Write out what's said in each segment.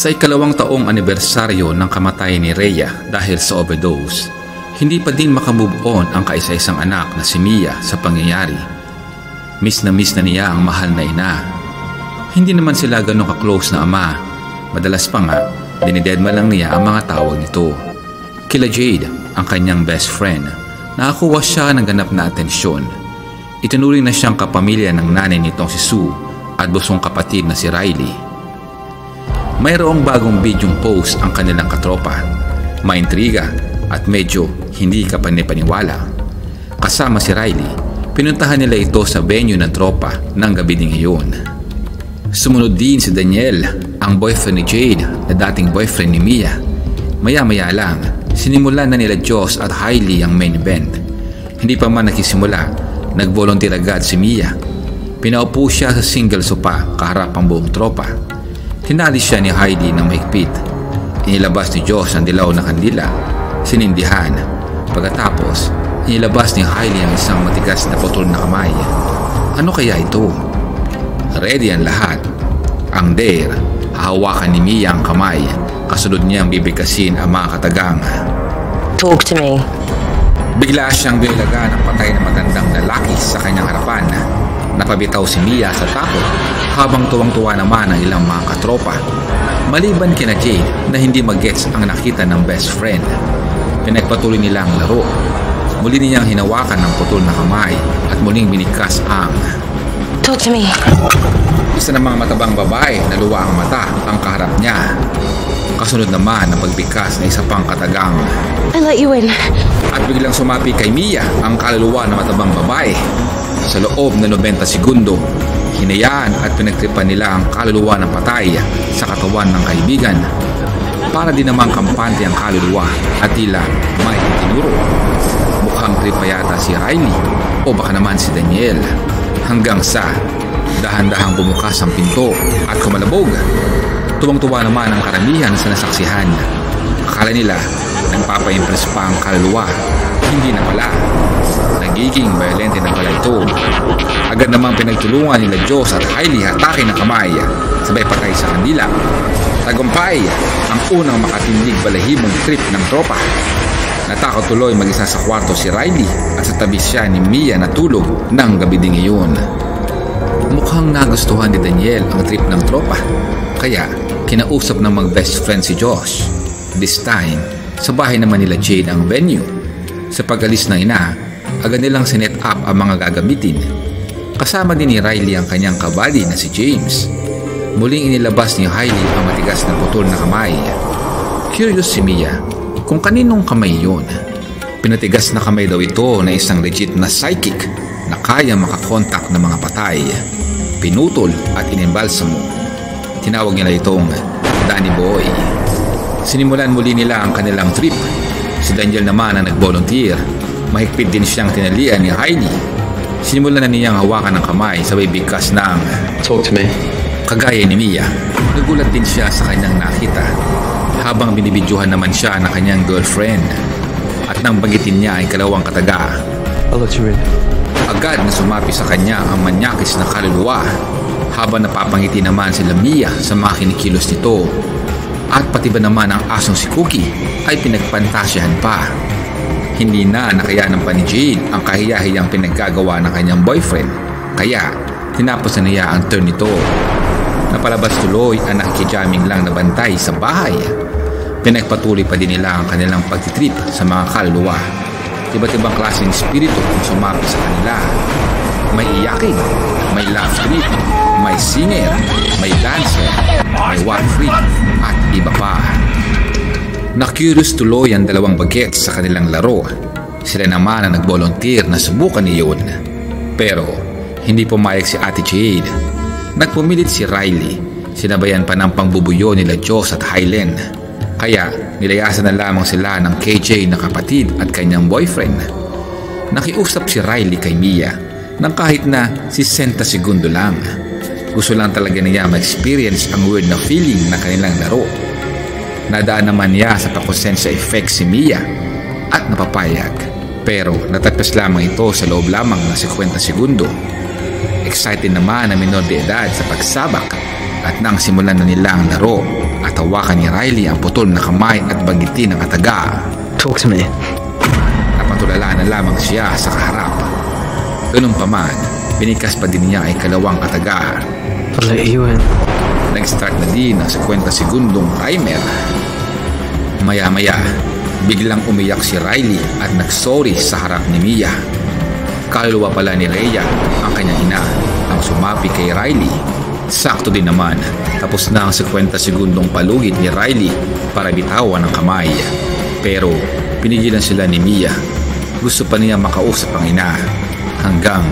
Sa ikalawang taong anibersaryo ng kamatayan ni Rhea dahil sa overdose, hindi pa din makamove on ang kaisa-isang anak na si Mia sa pangyayari. Miss na niya ang mahal na ina. Hindi naman sila ganun ka-close na ama. Madalas pa nga, dinidedma lang niya ang mga tawag nito. Kila Jade, ang kanyang best friend, nakakuha siya ng ganap na atensyon. Itinuring na siyang kapamilya ng nanay nitong si Sue at busong kapatid na si Riley. Mayroong bagong bidyong post ang kanilang katropa. Maintriga at medyo hindi ka panipaniwala. Kasama si Riley, pinuntahan nila ito sa venue ng tropa ng gabi din ngayon. Sumunod din si Daniel, ang boyfriend ni Jade na dating boyfriend ni Mia. Maya-maya lang, sinimulan na nila Joss at Hailey ang main event. Hindi pa man nakisimula, nag-volunteer agad si Mia. Pinaupo siya sa single sofa kaharap ang buong tropa. Tinali siya ni Hailey ng mahigpit. Inilabas ni Joss ang dilaw na kandila. Sinindihan. Pagkatapos, inilabas ni Hailey ang isang matigas na putol na kamay. Ano kaya ito? Ready ang lahat. Ang dare, hahawakan ni Mia ang kamay. Kasunod niyang bibigkasin ang mga katagang. Talk to me. Bigla siyang binilaga ng patay na matandang lalaki sa kanyang harapan. Napabitaw si Mia sa takot habang tuwang-tuwa naman ang ilang mga katropa. Maliban kina Jade na hindi mag-gets ang nakita ng best friend. Pinagpatuloy nila ang laro. Muli niyang hinawakan ng putol na kamay at muling binikas ang... Talk to me. Isa namang matabang babae na luwa ang mata ang kaharap niya. Kasunod naman ang pagbikas na isa pang katagang. I let you in. At biglang sumapi kay Mia ang kaluluwa na matabang babae. Sa loob na 90 segundo, hinayaan at pinagtripan nila ang kaluluwa ng patay sa katawan ng kaibigan. Para din namang kampante ang kaluluwa at tila may tinuro. Mukhang trip pa yata si Riley o baka naman si Daniel. Hanggang sa dahan-dahang bumukas ang pinto at kumalabog. Tuwang-tuwa naman ang karamihan sa nasaksihan. Akala nila nagpapa-impress pa ang kaluluwa. Hindi na pala. Nagiging violente na pala ito. Agad namang pinagtulungan nila Joss at Hailey hatakin ng kamay. Sabay patay sa kandila. Tagumpay ang unang makatindig balahibong trip ng tropa. Natakot tuloy mag-isa sa kwarto si Riley at sa tabi siya ni Mia na tulog ng gabi din ngayon. Mukhang nagustuhan ni Daniel ang trip ng tropa. Kaya kinausap ng mga best friend si Josh. This time, sa bahay naman nila Jade ang venue. Sa pag-alis ng ina, agad nilang sinet up ang mga gagamitin. Kasama din ni Riley ang kanyang kabady na si James. Muling inilabas ni Hailey ang matigas na putol na kamay. Curious si Mia kung kaninong kamay yun. Pinatigas na kamay daw ito na isang legit na psychic na kaya makakontak ng mga patay. Pinutol at inimbalsamo. Tinawag nila itong Danny Boy. Sinimulan muli nila ang kanilang trip. Si Daniel naman ang nag-volunteer. Mahigpit din siyang tinalian ni Hailey. Sinimulan na niyang hawakan ng kamay sabay bigkas ng Talk to me. Kagaya ni Mia, nagulat din siya sa kanyang nakita habang binibidyohan naman siya ng kanyang girlfriend at nang bagitin niya ay kalawang kataga. I'll let you in. Agad na sumapi sa kanya ang manyakis na kaluluwa habang napapangiti naman sila Mia sa mga kinikilos nito at pati ba naman ang asong si Cookie ay pinagpantasyahan pa. Hindi na nakayanan pa ni Jade ang kahiyahiyang pinaggagawa ng kanyang boyfriend kaya tinapos na niya ang turn nito. Napalabas tuloy ang nakikijamming lang na bantay sa bahay. Pinagpatuloy pa din nila ang kanilang pagtitrip sa mga kaluluwa. Iba't ibang klaseng spirito ang sumapi sa kanila. May iyakin, may laugh trip, may singer, may dancer, may one freak, at iba pa. Na-curious tuloy ang dalawang bagets sa kanilang laro. Sila naman ang nag-volunteer na subukan niyon. Pero hindi pumayag si Ate Jade. Nagpumilit si Riley. Sinabayan pa ng pangbubuyo nila Joss at Hylen. Kaya nilayasan na lamang sila ng KJ na kapatid at kanyang boyfriend. Nakiusap si Riley kay Mia nang kahit na 60 segundo lang. Gusto lang talaga niya ma-experience ang weird na feeling na kanilang laro. Nadaan naman niya sa pakonsensya effect si Mia at napapayag. Pero natagpas lamang ito sa loob lamang ng 50 segundo. Excited naman ang minor de edad sa pagsabak At nang simulan na nila ang laro at hawakan ni Riley ang putol na kamay at bagitin ng kataga, Talk to me. napatulala na lamang siya sa kaharap. Ganun pa man, binikas pa din niya ay kalawang kataga. I'll let you in. Nag-start na din ang 50 segundong timer. Maya-maya, biglang umiyak si Riley at nagsorry sa harap ni Mia. Kaluluwa pala ni Rhea, ang kanyang ina, ang sumapi kay Riley. Sakto din naman, tapos na ang 50 segundong palugit ni Riley para bitawan ang kamay. Pero pinigilan sila ni Mia. Gusto pa niya makausap ang ina. Hanggang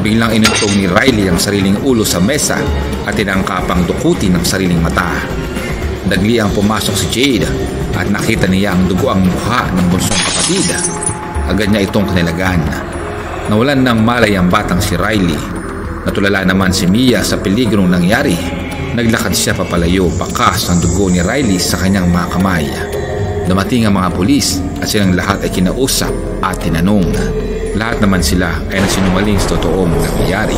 biglang inuntog ni Riley ang sariling ulo sa mesa at tinangkapang dukutin ang sariling mata. Dagli ang pumasok si Jade at nakita niya ang dugoang mukha ng bunsong kapatid. Agad niya itong kanilagan. Nawalan ng malay ang batang si Riley. Natulala naman si Mia sa peligrong nangyari. Naglakad siya papalayo, bakas ang dugo ni Riley sa kanyang mga kamay. Dumating ang mga pulis at silang lahat ay kinausap at tinanong. Lahat naman sila ay nagsinungaling sa totoong nangyari.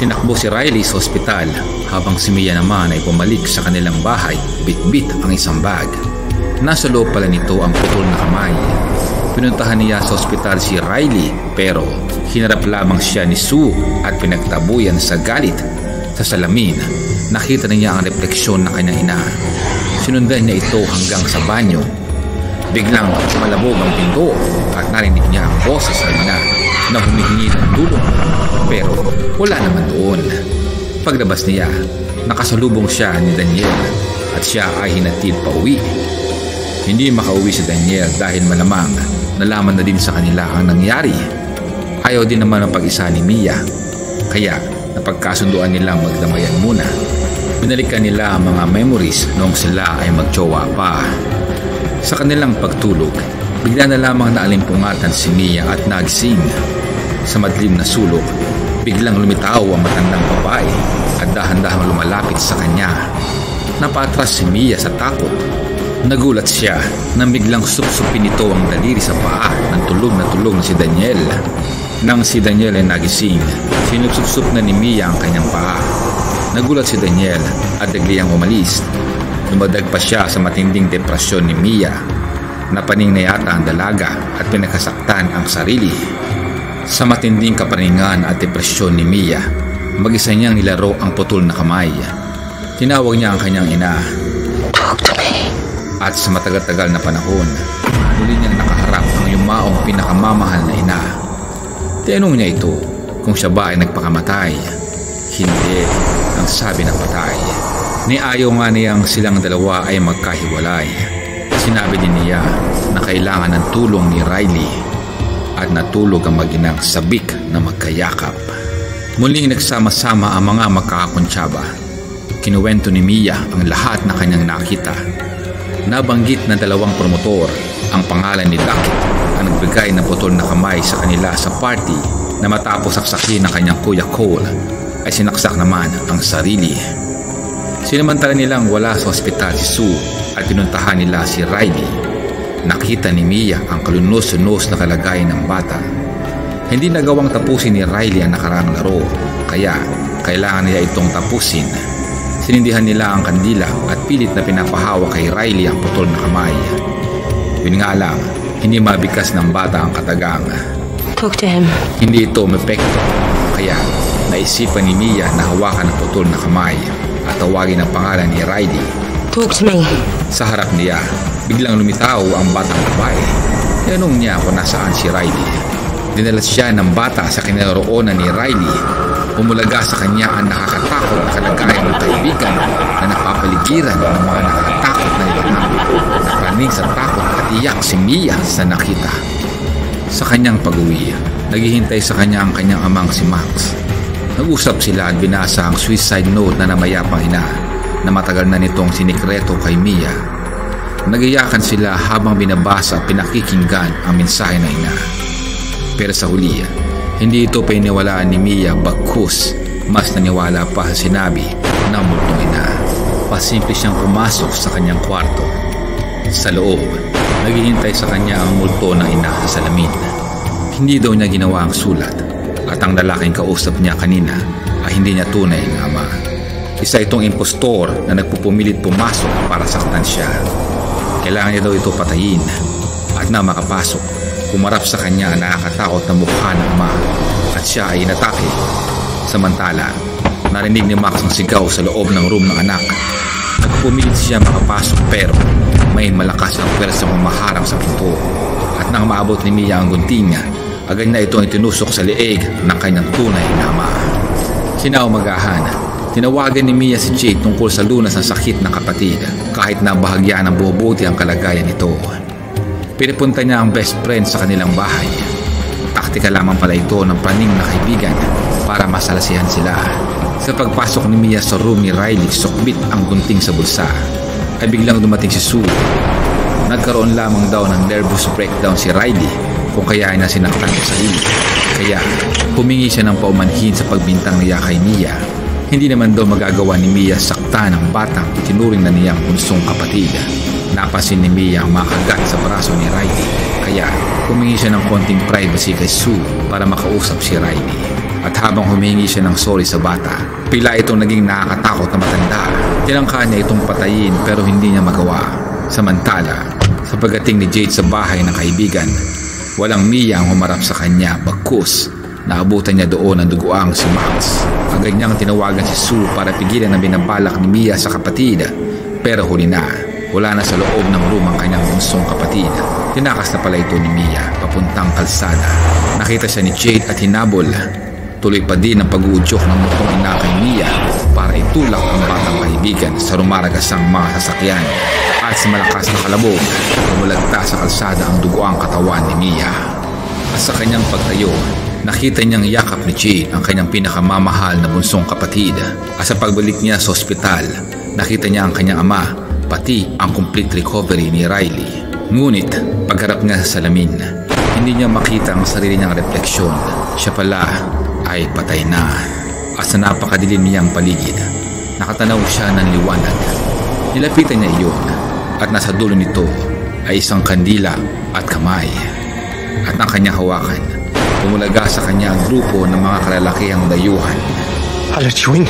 Tinakbo si Riley sa ospital habang si Mia naman ay bumalik sa kanilang bahay, bit-bit ang isang bag. Nasa loob pala nito ang putol na kamay. Pinuntahan niya sa ospital si Riley pero hinarap lamang siya ni Sue at pinagtabuyan sa galit. Sa salamin, nakita niya ang refleksyon ng kanyang ina. Sinundan niya ito hanggang sa banyo. Biglang malabog ang pinto at narinig niya ang boses ng ina na humihingi ng tulong. Pero wala naman doon. Paglabas niya, nakasalubong siya ni Daniel at siya ay hinatid pa uwi. Hindi makauwi si Daniel dahil malamang nalaman na din sa kanila ang nangyari. Ayaw din naman ang pag-isa ni Mia. Kaya napagkasunduan nilang magdamayan muna. Binalikan nila ang mga memories noong sila ay magjowa pa. Sa kanilang pagtulog, bigla na lamang naalimpungatan si Mia at nagising. Sa madilim na sulok, biglang lumitaw ang matandang babae at dahan-dahang lumalapit sa kanya. Napatras si Mia sa takot. Nagulat siya nang biglang supsupin nito ang daliri sa paa ng tulog na si Daniel. Nang si Daniel ay nagising, sinupsup na ni Mia ang kanyang paa. Nagulat si Daniel at dagliang umalis. Lumadag pa siya sa matinding depresyon ni Mia. Napaning na yata ang dalaga at pinakasaktan ang sarili. Sa matinding kapaningan at depresyon ni Mia, mag-isa niyang nilaro ang putol na kamay. Tinawag niya ang kanyang ina. Talk to me. At sa matagal-tagal na panahon, muli niyang nakaharap ang yumaong pinakamamahal na ina. Tinanong niya ito kung siya ba ay nagpakamatay. Hindi, ang sabi ng patay. Niayaw nga niyang silang dalawa ay magkahiwalay. Sinabi din niya na kailangan ng tulong ni Riley at natulog ang mag-inang sabik na magkayakap. Muling nagsama-sama ang mga magkakakuntsaba. Kinuwento ni Mia ang lahat na kanyang nakita. Nabanggit na dalawang promotor ang pangalan ni Duckett ang nagbigay ng putol na kamay sa kanila sa party na matapos saksakin ng kanyang kuya Cole ay sinaksak naman ang sarili. Sinamantala nilang wala sa ospital si Sue at pinuntahan nila si Riley. Nakita ni Mia ang kalunos-lunos na kalagayan ng bata. Hindi nagawang tapusin ni Riley ang nakaraang laro kaya kailangan niya itong tapusin. Sinindihan nila ang kandila at pilit na pinapahawa kay Riley ang putol na kamay. Yun nga lang, hindi mabigkas ng bata ang katagang. Talk to him. Hindi ito umepekto, kaya naisipan ni Mia na hawakan ang putol na kamay at tawagin ang pangalan ni Riley. Talk to me. Sa harap niya, biglang lumitaw ang batang babae. Tinanong niya kung nasaan si Riley. Dinala siya ng bata sa kinaroroonan ni Riley. Umulaga sa kanya ang nakakatakot na kalagayan ng kaibigan na napapaligiran ng mga nakakatakot na nilalang. Napraning sa takot at iyak si Mia sa nakita. Sa kanyang pag-uwi, naghihintay sa kanya ang kanyang amang si Max. Nag-usap sila at binasa ang suicide note na namayapang ina na matagal na nitong sinikreto kay Mia. Nag-iyakan sila habang binabasa at pinakikinggan ang mensahe na ina. Pero sa huli, hindi ito piniwalaan ni Mia bagkus mas naniwala pa sa sinabi ng multong ina. Pasimple siyang pumasok sa kanyang kwarto. Sa loob, naghihintay sa kanya ang multo ng ina sa salamin. Hindi daw niya ginawa ang sulat at ang lalaking kausap niya kanina ay hindi niya tunay na ama. Isa itong impostor na nagpupumilit pumasok para saktan siya. Kailangan niya daw ito patayin. At na makapasok, kumarap sa kanya ang nakakatakot na mukha ng ama at siya ay inatake. Samantala, narinig ni Max ang sigaw sa loob ng room ng anak. Nagpumilit siya makapasok pero may malakas ang pwersang humaharang sa pinto. At nang maabot ni Mia ang gunting niya, agad na itong itinusok sa leeg ng kanyang tunay na ama. Kinaumagahan, tinawagan ni Mia si Jade tungkol sa lunas ng sakit ng kapatid kahit na bahagya ng bubuti ang kalagayan nito. Pinipunta niya ang best friend sa kanilang bahay. Taktika lamang pala ito ng praning na kaibigan para masalasihan sila. Sa pagpasok ni Mia sa room ni Riley, sukbit ang gunting sa bulsa, ay biglang dumating si Sue. Nagkaroon lamang daw ng nervous breakdown si Riley kung kaya ay nasinaktan sa sarili. Kaya humingi siya ng paumanhin sa pagbintang niya kay Mia. Hindi naman daw magagawa ni Mia sakta ng batang itinuring na niyang bunsong kapatid. Napansin ni Mia ang makagat sa braso ni Riley, kaya humingi siya ng konting privacy kay Sue para makausap si Riley. At habang humingi siya ng sorry sa bata, pila itong naging nakakatakot na matanda. Tinangka niya itong patayin pero hindi niya magawa. Samantala, sa pagdating ni Jade sa bahay ng kaibigan, walang Mia ang humarap sa kanya, bagkus naabutan niya doon ang duguang si Max. Agad niyang tinawagan si Sue para pigilan ang binabalak ni Mia sa kapatid, pero huli na. Wala na sa loob ng room ang kanyang bunsong kapatid. Tinakas na pala ito ni Mia papuntang kalsada. Nakita siya ni Jade at hinabol. Tuloy pa din ang pag-uudyok ng mutong ina kay Mia para itulak ang batang kaibigan sa rumaragasang mga sasakyan. At sa malakas na kalabog, umulagta sa kalsada ang duguang katawan ni Mia. At sa kanyang pagtayo, nakita niyang yakap ni Jade ang kanyang pinakamamahal na bunsong kapatid. At sa pagbalik niya sa ospital, nakita niya ang kanyang ama, pati ang complete recovery ni Riley. Ngunit pagharap niya sa salamin, hindi niya makita ang sarili niyang refleksyon. Siya pala ay patay na. At sa napakadilim niyang paligid, nakatanaw siya ng liwanag. Nilapitan niya iyon at nasa dulo nito ay isang kandila at kamay. At ang kanyang hawakan, tumulaga sa kanya ang grupo ng mga kalalakihang dayuhan. I'll let you in.